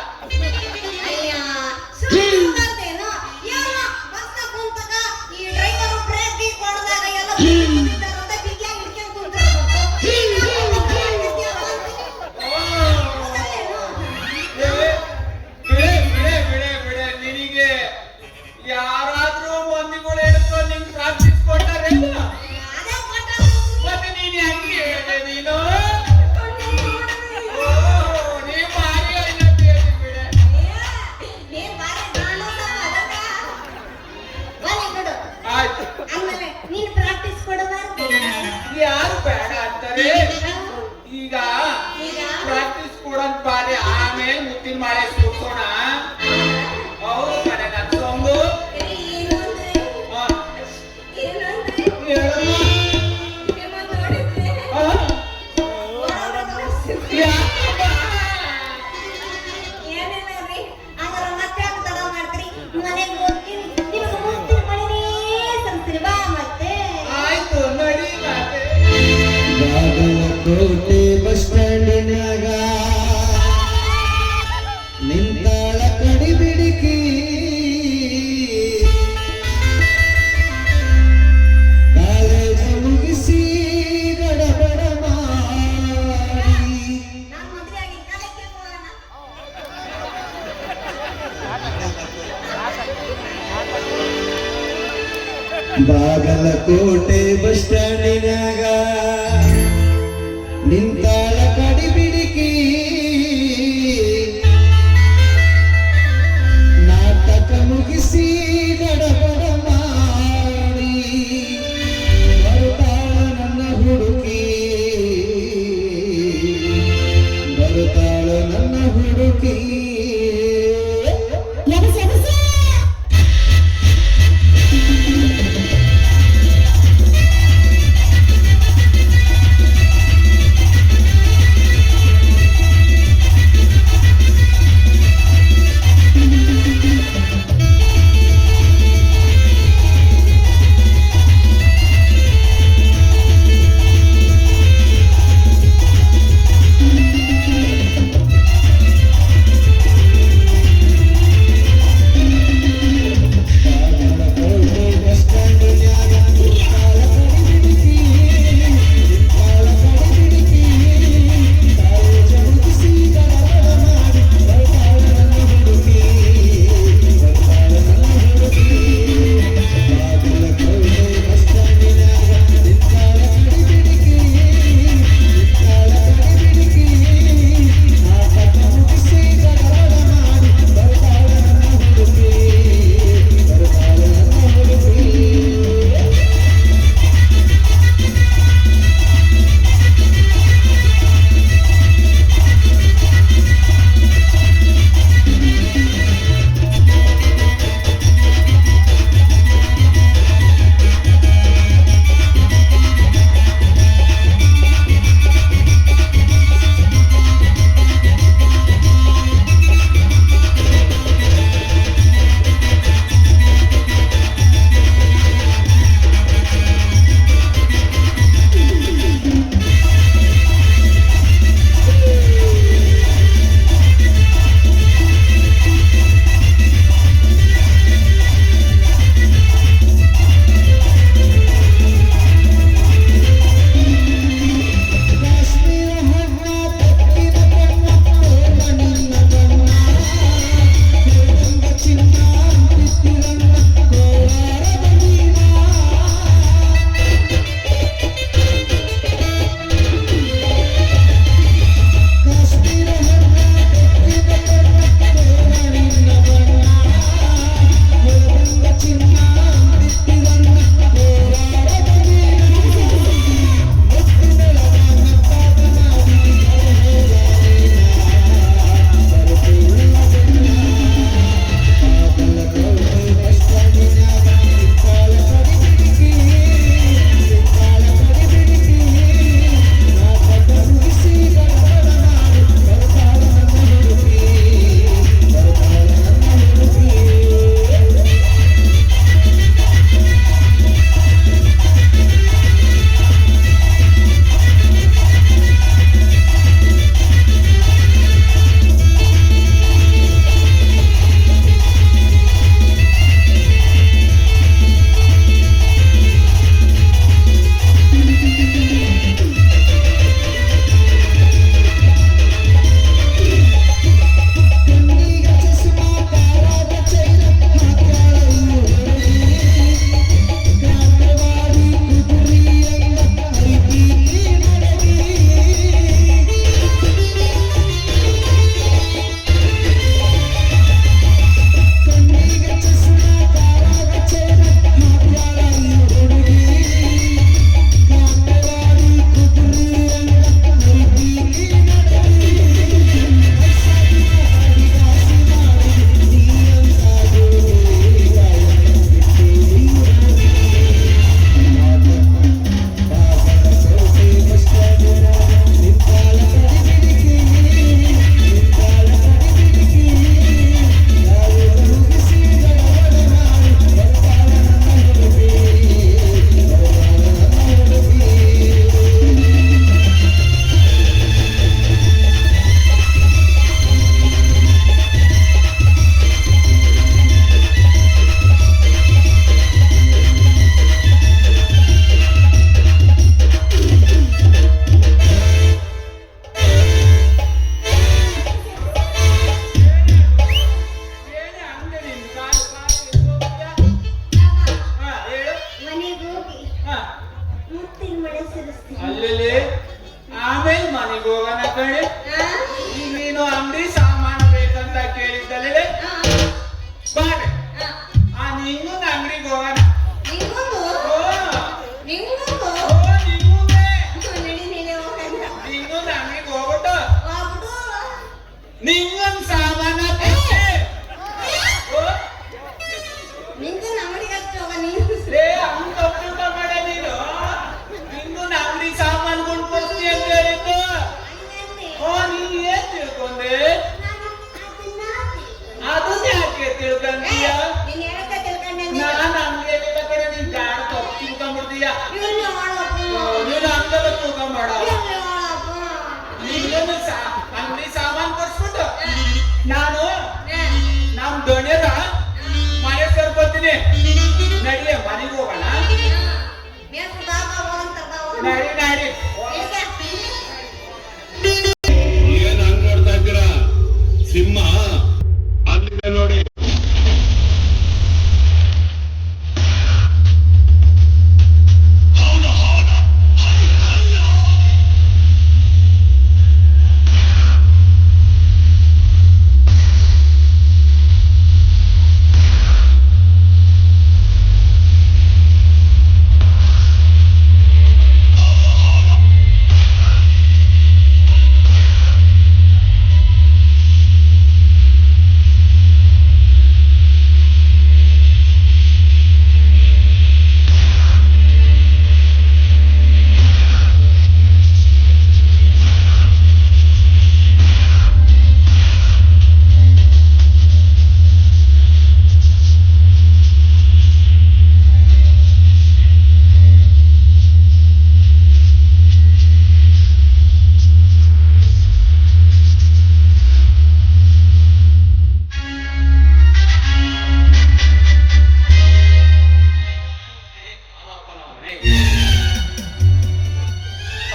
ಬಿಡೆ ನಿನಗೆ ಯಾರಾದ್ರೂ ಮಂದಿಗಳು ಹಿಡ್ಕೊಂಡು ನಿಂಗೆ ಪ್ರಾಕ್ಟೀಸ್ ಕೊಟ್ಟಾರೇನು ಮತ್ತೆ ನೀನ್ ಹೆಂಗೆ ಹೇಳಿದೆ ನೀನು ನೀ ಭಾರಿ ಐನತ್ತಿ ಬಿಡೆ ಆಯ್ತು ನೀನು ಪ್ರಾಕ್ಟೀಸ್ ಕೊಡಬಾರ್ದು ಯಾರು ಬೇಡ ಅಂತಾರೆ ಈಗ ಪ್ರಾಕ್ಟೀಸ್ ಕೊಡೋದ್ ಬಾರಿ ಆಮೇಲೆ ಮುತ್ತಿನ ಮಾಳೆ ಸುರ್ಸೋಣ ಹೌದು ಕಡೆ ನನ್ ಸೊಂಗು ಏನು ಅಂದ್ರೆ ಹಾ, ಏನಂದ್ರೆ ಹೇಳಮ್ಮ. ನಿಮ್ಮ ನೋಡಿದ್ರೆ ಹಾ? ಯಾಕಮ್ಮ? ಏನಿಲ್ಲ ರೀ ಹಂಗಾರ ಮತ್ತೆ ಯಾಕೆ ತಡ ಮಾಡ್ತೀರಿ ಮನೆಗೆ ಹೋಗ್ತೀನಿ ನಿಮಗೆ ಮುತ್ತಿನ ಮಣಿನೇ ಸಂಸ್ತೀರಿ ಬಾ ಮತ್ತೆ ಆಯ್ತು ನಡಿ ಮಾತೆ ಬಾಗಲಕೋಟೆ ಬಸ್ ಸ್ಟ್ಯಾಂಡಿನಾಗ ನಿಂತಾಳ ಕಡಿಬಿಡಿಕಿ ಕಾಲೇಜ ಮುಗಿಸಿ ಗಡಬಡ ಮಾಡಿ ನಾನು ಮದುವೆ ಆಗಿ ಕಾಲಕ್ಕೆ ಹೋಗೋಣ ಬಾಗಲಕೋಟೆ ಬಸ್ ಸ್ಟ್ಯಾಂಡಿನಾಗ ನಿಂತಾಳ ಕಡಿಬಿಡಿಕಿ ನಾಟಕ ಮುಗಿಸಿ ಗಡಬಡ ಮಾಡಿ ಬರುತ್ತಾಳ ನನ್ನ ಹುಡುಕಿ ಬರುತ್ತಾಳ ನನ್ನ ಹುಡುಕಿ ಕಣೆ ಆ? ಈಗ ನೀನು ಅಂಗಡಿ ಸಾಮಾನು ಬೇಕಂತ ಕೇಳಿದ್ದಲ್ಲೇ ಆ, ಬಾರೆ ಆ. ನಿನ್ನೊಂದು ಅಂಗಡಿಗೆ ಹೋಗೋಣ ನಿಂಗೊಂದು? ಓ ನಿಂಗೊಂದು? ಓ, ನಿನ್ನೂನೇ. ನಡಿ ನೀನೇ ಹೋಗಂದ್ರ. ನಿನ್ನೊಂದು ಅಂಗಡಿಗೆ ಹೋಗ್ಬಿಟ್ಟು ಹೋಗ್ಬಿಡು. ನಿನ್ನೊಂದು ಸಾಮಾನ ಕೊಟ್ಟೆ. ಓ, ನಿಂಗೂ ಅಂಗಡಿಗೆ ಅಷ್ಟು ಹೋಗ ನೀನು. ಲೇ ಹಂಗ ತಪ್ಪು ಮಾಡ ನೀನು ನಿನ್ನೊಂದು ಅಂಗಡಿ ಸಾಮಾನು ಕೊಂಡ್ಕೊಡ್ತೀನಿ ಅಂತ ಹೇಳಿದ್ದು. ಹಂಗಂದೆ. ಓ, ನೀನ್ ಏನ್ ತಿಳ್ಕೊಂಡೆ? ನಾನು ಅದನ್ನ ಅದನ್ನ ಯಾಕೆ ತಿಳ್ಕೊಂತೀಯ? ನೀನ್ ಹೇಳಕ್ಕ ತಿಳ್ಕೊಂಡೆ. ನಾನು ಹಂಗೆ ಬೇಕಾದ್ರೆ ನೀನ್ ಜಾಡ ತಪ್ಪು ತಿಳ್ಕೊಂಡ್ಬಿಡ್ತೀಯ. ಇವ್ನು ನೋಡಪ್ಪ. ನೀನು ಹಂಗೆಲ್ಲ ತಿಳ್ಕೊಂಬೇಡ. ಇವ್ನು ನೋಡಪ್ಪ. ನೀನು ಅಂಗಡಿ ಸಾಮಾನು ಕೊಡ್ಸ್ಬಿಟ್ಟು ನಾನು ಆ, ನಮ್ ದೊಣ್ಣೆರ ಮನೆ ಕರ್ಕೊತೀನಿ. ನಡಿಯ ಮನೆಗೆ ಹೋಗೋಣ. ಮೇಲ್ ಬಾಬಾ ಹೋಗಂತ ಬಾ ಹೋಗಂತ. ನಡಿ ನಡಿ. ಏನ್ ಹಂಗ್ ನೋಡ್ತಾ ಇದ್ದೀರಾ? ಸಿಂಹ ಅಲ್ಲಿದೆ ನೋಡಿ.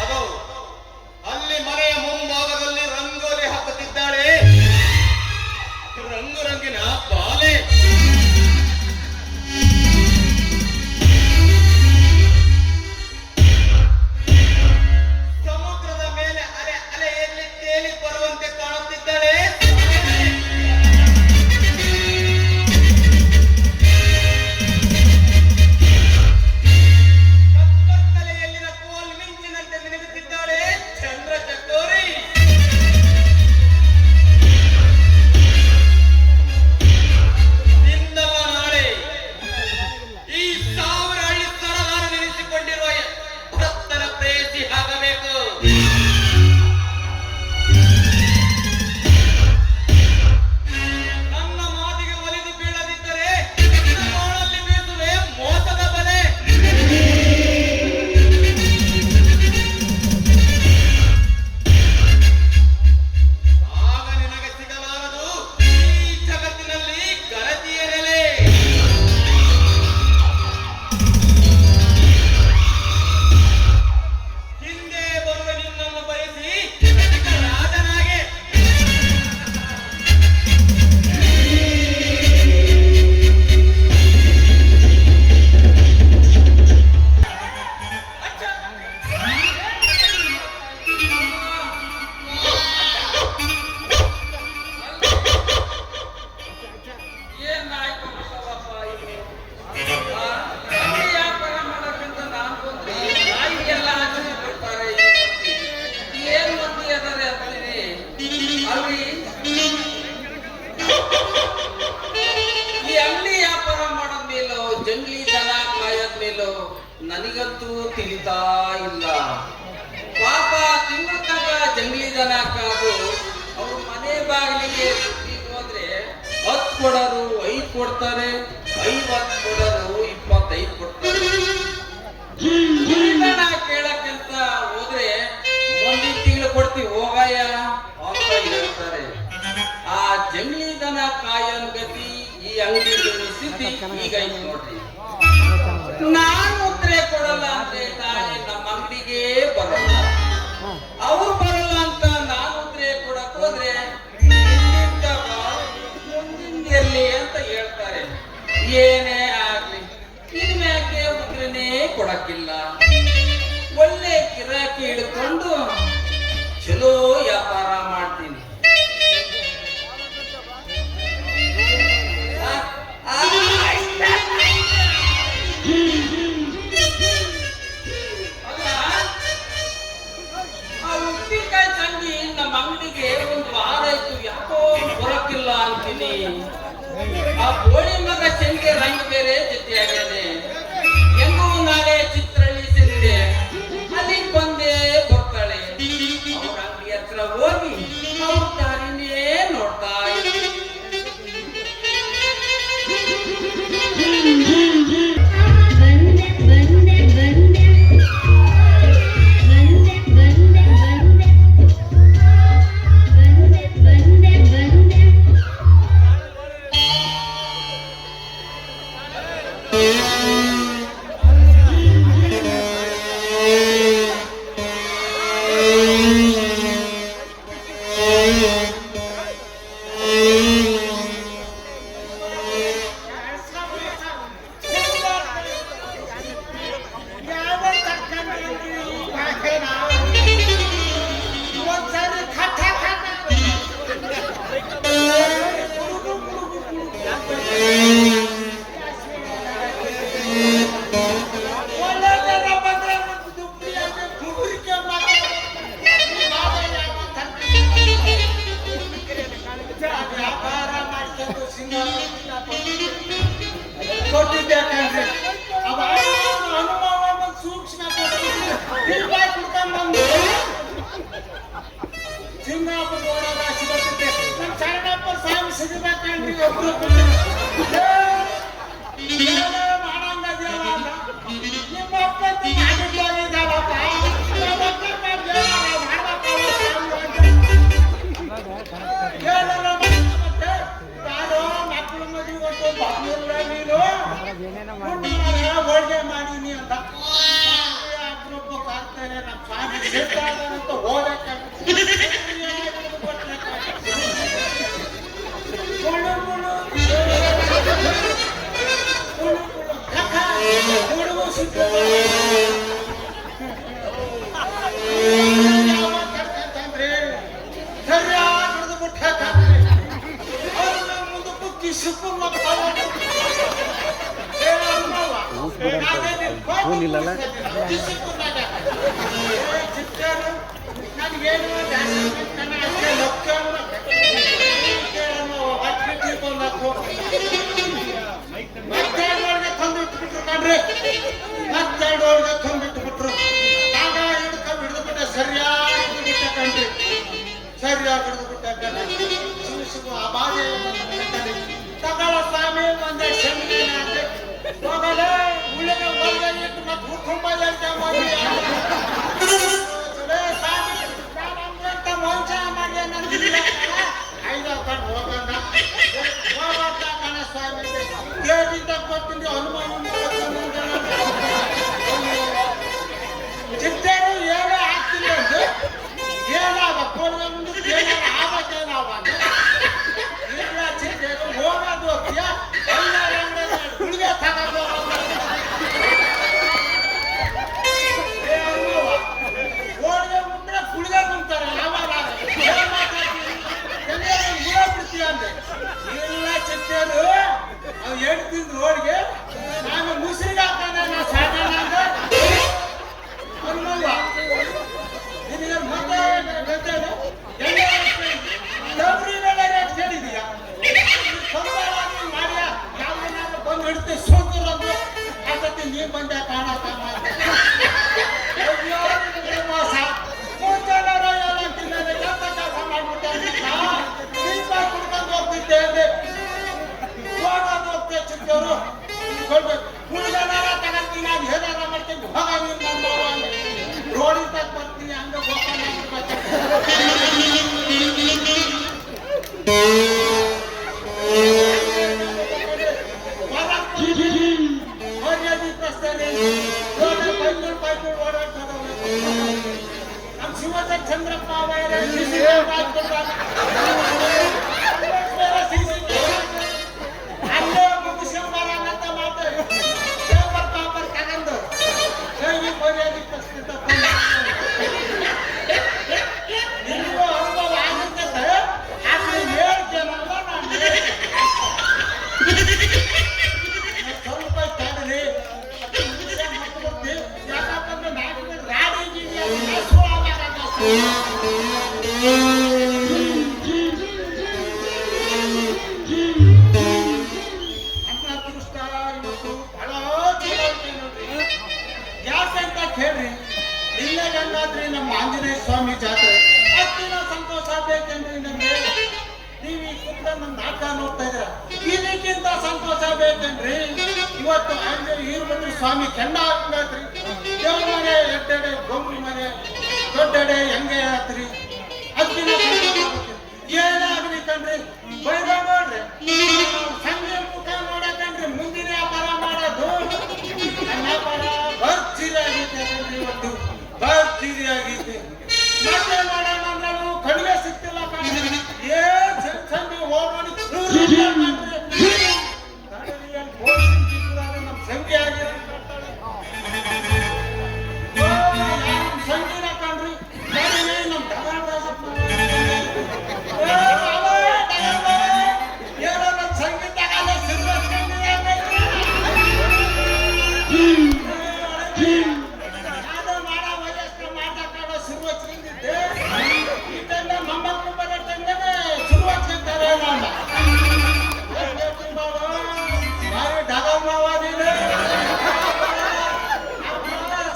ಅದು ಅಲ್ಲಿ ಮನೆಯ ಮುಂಭಾಗದಲ್ಲಿ ರಂಗೋಲಿ ಹಾಕುತ್ತಿದ್ದಾಳೆ. ರಂಗು ರಂಗಿನ ಬಾಲೆ. ಸಮುದ್ರದ ಮೇಲೆ ಅಲೆ ಅಲೆಯಲ್ಲಿ ತೇಲಿ ಬರುವಂತೆ ಕಾಣುತ್ತಿದ್ದಾಳೆ. ಕತ್ತಲೆಯಲ್ಲಿನ ಕೋಲ್ ಮಿಂಚಿನಂತೆ ಮಿನುಗುತ್ತಿದ್ದಾಳೆ ಚಂದ್ರ ಚಕೋರಿ. ಇಂದಲ್ಲ ನಾಳೆ ಈ 1000 ಹಳ್ಳಿ ಸರದಾರ ನೆನೆಸಿಕೊಂಡಿರುವ ಭಕ್ತರ ಪ್ರೇಯಸಿ ಆಗಬೇಕು. ನನ್ನ ಮಾತಿಗೆ ಒಲಿದು ಬೀಳದಿದ್ದರೆ ಗೋಳಲ್ಲಿ ಬೀಸುವೆ ಮೋಸದ ಬಲೆ. ಆಗ ನಿನಗೆ ಸಿಗಲಾರದು ಈ ಜಗತ್ತಿನಲ್ಲಿ ಗರತಿಯ ನೆಲೆ. ಹಿಂದೆ ಬರುವ ನಿನ್ನನ್ನು ಬಯಸಿ ರಾಜನಾಗೆ. ಏನಾಯ್ತು ಬಸವಪ್ಪ ಇದು? ಅಂಗಡಿ ವ್ಯಾಪಾರ ಮಾಡೋಕ್ಕಿಂತ ನಾನು ಬಂದ್ರೆ ನಾಯಿಗೆಲ್ಲ ಹಚ್ಚಿ ಬಿಡ್ತಾರೆ. ಏನ್ ಮಂದಿ ಅದಾರೆ ಅಂತೀನಿ ಅಲ್ರಿ. ಈ ಅಂಗಡಿ ವ್ಯಾಪಾರ ಮಾಡೋದ್ ಮೇಲೋ ಜಂಗ್ಲಿ ದನ ಕಾಯೋದ್ ಮೇಲೋ ನನಗಂತೂ ತಿಳಿತಾ ಇಲ್ಲ. ಪಾಪ ತಿಂಗಳ ತನಕ ಜಂಗ್ಲಿ ದನ ಕಾದು ಅವ್ರ ಮನೆ ಬಾಗಿಲಿಗೆ ಹೋದ್ರೆ 10 ಕೊಡೋರು 5 ಕೊಡ್ತಾರೆ, 50 ಕೊಡೋರು 25 ಕೊಡ್ತಾರೆ. ದನ ಕೇಳಕ್ಕಿಂತ ಹೋದ್ರೆ ಮುಂದಿನ ತಿಂಗಳು ಕೊಡ್ತೀವಿ ಹೋಗಯ್ಯ ಅಂತ ಹೇಳ್ತಾರೆ. ಆ ಜಂಗ್ಲಿ ದನ ಕಾಯನ್ ಗತಿ ಈ ಅಂಗಡಿ ಸ್ಥಿತಿ ಈಗ ಐತ್ ನೋಡ್ರಿ. ನಾನು ಉತ್ತರ ಕೊಡಲ್ಲ ಅಂದ್ರೆ ನಾಳೆ ನಮ್ಮ ಅಂಗಡಿಗೆ ಬರಲ್ಲ. ಅವ್ರು ಬರಲ್ಲ ಅಂತ ನಾನು ಉತ್ತರ ಕೊಡಕ್ ಹೋದ್ರೆ ಹಿಂದಿಂದ ಬಾ, ಮುಂದಿಂದ ಇರ್ಲಿ ಅಂತ ಹೇಳ್ತಾರೆ. ಏನೇ ಆಗ್ಲಿ ಇನ್ಮ್ಯಾಕೆ ಉತ್ತರನೇ ಕೊಡಕ್ಕಿಲ್ಲ. ಒಳ್ಳೆ ಗಿರಾಕಿ ಹಿಡ್ಕೊಂಡು ಚಲೋ ಬರೋಕ್ಕಿಲ್ಲ ಅಂತೀನಿ. ಆ ಬೋಳಿ ಮಗ ಚೆಂಗೆ ರಂಗ ಬೇರೆ ಜೊತೆಯಾಗ್ಯಾನೆ. ಹೆಂಗೂ ನಾಳೆ ಚಿತ್ರಳ್ಳಿ ಸೇರಿದೆ, ಅಲ್ಲಿಗೆ ಬಂದೇ ಬರ್ತಾಳೆ. ಅವ್ರ ಅಂಗಡಿ ಹತ್ರ ಹೋಗಿ ಅವ್ರ ದಾರಿನೇ ನೋಡ್ತಾ ಇದ್ದೀನಿ. ಹೋಳಿಗೆ ಮಾಡೀನಿ ಅಂತ ಅಪರೂಪಕ್ಕೆ ಆಗ್ತಾರೆ. ನಮ್ಮ ಸ್ವಾಮಿ ಸೇರ್ತಾರಂತ ಹೋಗಕ್ಕೆ ಸರಿಯಾಗಿ ಆ ಬಾಧೆ ತಗೊಳ ಸ್ವಾಮಿ ಒಂದೇ ಶಮನೆ ಹೋಗಲೇ ಉಳಿದ ಒಳಗೆ ಇಟ್ಟು ಮತ್ತೆ ಹುಟ್ಟುಂಬ ಮೋಸ ಮಾಡಿ ಐದು ಕಣ್ಣು ಹೋಗಂಗ ಹೋಗ ಕಣ ಸ್ವಾಮಿ ದೇವಿಂದ ಕೊಟ್ಟಿದ್ದು ಹನುಮಾನ ಚಿತ್ತೇರು ಏನೋ ಆಗ್ತಿಲ್ಲ ಅಂದ್ರೆ ಏನಾಗ ಕೋಳಿಗೆ ಮುಂದೆ ಏನಾಗ ಆಗತ್ತೇನಾವ ಇಲ್ಲ ಚಿತ್ತೇರು ಹೋಗೋದು ಹೋಗ್ತೀಯ ಹುಡುಗ ತಗೊಂಡು ಕೋಳಿಗೆ ಮುಂದೆ ಹುಡುಗ ಕುಂತಾರೆ ಯಾವಾಗ ಬಿಡ್ತೀಯ ಅಂದ್ರೆ ಇಲ್ಲ ಚಿತ್ತೇರು ಅವು ಹೇಳ್ತಿದ್ರು ರೋಡ್ಗೆ ನಾನು ಮುಸ್ರಿಗೆ ಹಾಕೋಣ ನಾ ಸಾಕೋಣ ಅಂದ್ರೆ ಹನುಮವ್ವ ನಿನಗೆ ಮತ್ತೆ ಕೇಳಿದೀಯ ಮಾಡಿಯ ಯಾವನಾದ್ರು ಬಂದು ಹಿಡ್ತಿ ಸೋತರು ಅಂದ್ರೆ ಅದಕ್ಕೆ ನೀ ಬಂದೆ ಕಾಣಕ್ಕ ಮೋಸ ಮುಂಚೆನಾರ ಎಲ್ಲ ತಿನ್ನೋದು ಕೆಲಸ ಮಾಡ್ಬಿಟ್ಟೆ ದೀಪ ಕುಡ್ಕೊಂಡು ಹೋಗ್ತಿದ್ದೆ ಅಂದ್ರೆ ಹೋಗೋದು ಹೋಗ್ತೇ ಚಿಕ್ಕವರು ಕೊಡ್ಬೇಕು ಹುಡುಗನಾರ ತಗೊಂತೀನಿ ಅದು ಏನಾರ ಮಾಡ್ತೀನಿ ಹೋಗ ನೀನು ನಮ್ಮ ರೋಡಿಗೆ ತಕ್ಕ ಬರ್ತೀನಿ ಹಂಗ ನಮ್ಮ ಶಿವಜ ಚಂದ್ರಪ್ಪ ಅಲ್ಲೇ ಮುಗಿಸ್ಕೊಂಬಾರ ಅಂತ ಮಾತು ಪೇಪರ್ ತಗೊಂಡು ಕೈಗೆ ಮರ್ಯಾದೆ ಪ್ರಸ್ತುತ ನಿಮಗೂ ಅನುಭವ ಆಗುತ್ತದೆ ಆದರೆ ಹೇಳ್ತೇನಲ್ಲ ನಾನು ಸ್ವಲ್ಪ ತಡ್ರಿ ಯಾಕಂದ್ರೆ ನಾಡಿನ ರಾಡಿಗೆ ರಾತ್ರಿ ನಮ್ಮ ಆಂಜನೇಯ ಸ್ವಾಮಿ ಜಾತ್ರೆ ಅಷ್ಟಿನ ಸಂತೋಷ ಬೇಕೇನ್ರಿ ನಮ್ಗೆ. ನೀವು ಈ ಕುಂತ ನಮ್ಮ ನಾಟಕ ನೋಡ್ತಾ ಇದ್ರ ಇದಕ್ಕಿಂತ ಸಂತೋಷ ಬೇಕೇನ್ರಿ. ಇವತ್ತು ಆಂಜನೇಯ ವೀರಭದ್ರ ಸ್ವಾಮಿ ಕೆಂಡ ಹಾಕ್ಬೇಕ್ರಿ. ದೇವ್ರ ಮನೆ ಎಡ್ಡೆಡೆ ಗೊಂಬಿ ಮನೆ ದೊಡ್ಡೆಡೆ ಹೆಂಗೆ ಆತ್ರಿ. ಅಷ್ಟಿನ ಏನಾಗ್ರಿ ಕಣ್ರಿ ಬೈದ ನೋಡ್ರಿ ಸಂಜೆ ಮುಖ ನೋಡಕಂಡ್ರಿ ಮುಂದಿನ ವ್ಯಾಪಾರ ಮಾಡೋದು ನನ್ನ ವ್ಯಾಪಾರ ಭರ್ಜರಿ ಆಗೈತೆ ಕಣ್ರಿ. ಇವತ್ತು ಭರ್ಜರಿ ಆಗೈತೆ. ಮತ್ತೆ ನೋಡೋಣ ನಾವು ಕಡಿಮೆ ಸಿಕ್ತಿಲ್ಲ ಕಣ್ರಿ. ಏನ್ ಸಂಜೆ ಹೋಗೋಣ ನಮ್ ಸಂಖ್ಯೆ ಆಗಿದೆ ಸಂಜೆನ ಕಣ್ರಿ ನಮ್ ಏನೋ ನಮ್ ಸಂಗೀತ ಮಾಡೋ ವಯಸ್ಸು ಮಾತಾಡೋ ಶುರು ಹಚ್ಕೊಂಡಿದ್ದೆ. ಇದನ್ನ ಮೊಮ್ಮಕ್ಕಳು ಬರೋ ತಂಗನೆ ಶುರು ಹಚ್ಕೊಂತಾರೆ. ಭಾರಿ ಡಗಮವಾದಿನ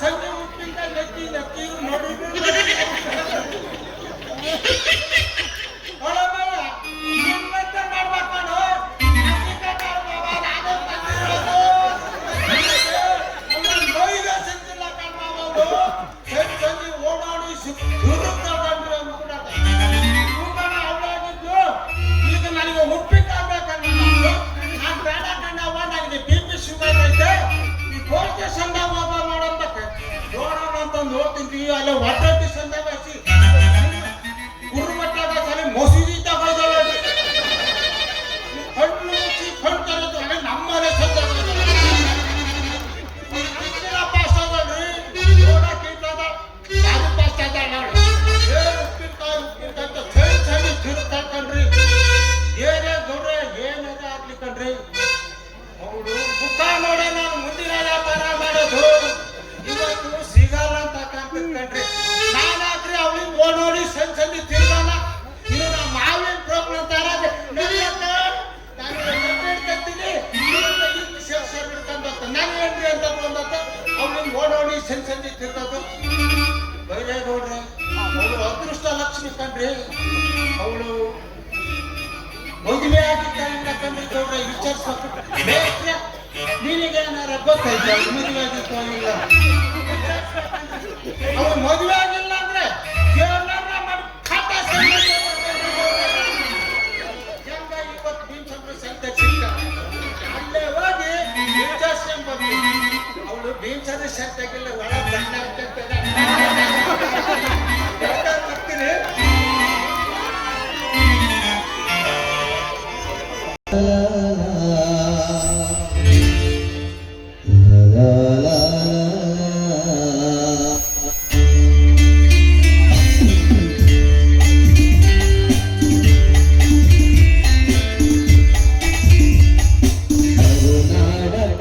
ಸಂಜೆ ಉಪ್ಪಿಂದ ನೆತ್ತಿ ನೆತ್ತಿ ನೋಡಿದ್ರು ಈಗ ನನಗೆ ಉಪ್ಪಿಟ್ಟಾಗಬೇಕಂದ್ರೆ ನಾನು ಬೇಡ ಕಂಡವ ನನಗೆ BP ಶುಗರ್ ಐತೆ. ಈ ಪೋಸ್ಟ್ ಸ್ಟೇಷನ್ದಾಗ ಹೋಗ ಮಾಡೋದಕ್ಕೆ ನೋಡೋಣ ಅಂತ ನೋಡ್ತೀನಿ. ಅಲ್ಲಿ ವಾಟರ್ ಸ್ಟೇಷನ್ದಾಗ ಹಚ್ಚಿ ಗುರುಮಟ್ಟದ ಸರಿ ಮಸೀದಿ ತಗೋದಲ್ಲ ಹಣ್ಣು ಮುಚ್ಚಿ ಕಣ್ ತರೋದು ಅಲ್ಲಿ ನಮ್ಮನೆ ಸಂದ ಪಾಸ್ ಅದಲ್ರಿ ನೋಡಕ್ಕೆ ಯಾರು ಪಾಸ್ ಅದ ನೋಡಿ ಉಪ್ಪಿನಕಾಯಿ ಚಳಿ ತಿರುಗ್ತಾಕಂಡ್ರಿ. ಏನೇ ಗೌಡ್ರೆ ಏನದ ಆಗ್ಲಿಕ್ಕಂಡ್ರಿ ಅವಳು ಮುಖ ನೋಡ ನಾನು ಮುಂದಿನ ವ್ಯಾಪಾರ ಮಾಡೋದು ಇವತ್ತು ಸಿಗಲ್ಲ ಅಂತ ಕಾಣ್ತಿರ್ಕಂಡ್ರಿ. ನಾನಾದ್ರಿ ಅವಳಿಗೆ ನೋಡಿ ಸಂದಿ ತಿರ್ಗಾನ ಇದು ನಮ್ಮ ಮಾವಿನ ಪ್ರೋಗ್ರಾಮ್ ತರ ನಾನು ಏನ್ರಿ ಅಂತ ಬಂದತ್ತ ಅವಳಿಗೆ ಓಡೋಡಿ ಸಂದಿ ತಿರ್ಗದು ಬೈರೇ ನೋಡ್ರಿ. ಅವಳು ಅದೃಷ್ಟ ಲಕ್ಷ್ಮಿ ಕಣ್ರಿ. ಅವಳು ಮದುವೆ ಆಗಿದ್ದ ಕಂಡ್ರಿ ಗೌಡ್ರೆ ವಿಚಾರಿಸ್ಬೇಕು. ನಿನಗೆ ಏನಾರ ಗೊತ್ತೈತೆ ಮದುವೆ ಆಗಿತ್ತು ಇಲ್ಲ. ಅವಳು ಮದುವೆ ಆಗಿಲ್ಲ ಅಂದ್ರೆ ಇವತ್ತು ಭೀಮಸಂದ್ರ ಸಂತೆ ಸಿಕ್ಕ ಅಲ್ಲೇ ಹೋಗಿ ವಿಚಾರಿಸ್ಕೊಂಡ್ ಬರ್ತೀನಿ. ಅವಳು ಭೀಮಸಂದ್ರ ಸಂತೆಗಿಲ್ಲ ಒಳ ಬಣ್ಣ ಬರ್ತೀನಿ.